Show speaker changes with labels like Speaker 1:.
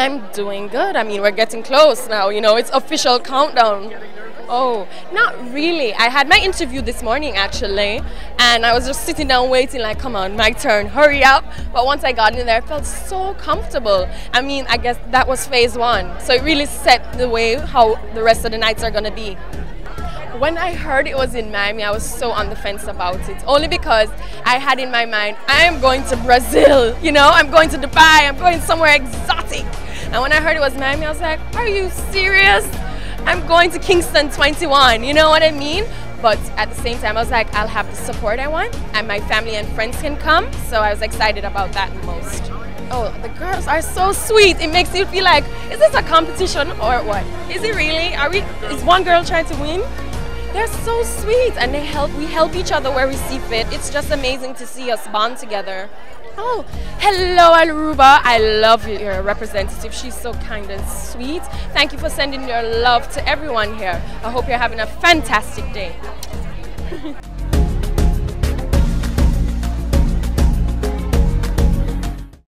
Speaker 1: I'm doing good. I mean, we're getting close now, you know, it's official countdown. Oh, not really. I had my interview this morning actually, and I was just sitting down waiting like, come on, my turn, hurry up. But once I got in there, I felt so comfortable. I mean, I guess that was phase one. So it really set the way how the rest of the nights are gonna be. When I heard it was in Miami, I was so on the fence about it, only because I had in my mind, I am going to Brazil, you know, I'm going to Dubai, I'm going somewhere exotic. And when I heard it was Miami, I was like, are you serious? I'm going to Kingston 21, you know what I mean? But at the same time, I was like, I'll have the support I want, and my family and friends can come, so I was excited about that the most. Oh, the girls are so sweet. It makes you feel like, is this a competition or what? Is it really? Is one girl trying to win? They're so sweet, and we help each other where we see fit. It's just amazing to see us bond together. Oh, hello Aruba. I love your representative. She's so kind and sweet. Thank you for sending your love to everyone here. I hope you're having a fantastic day.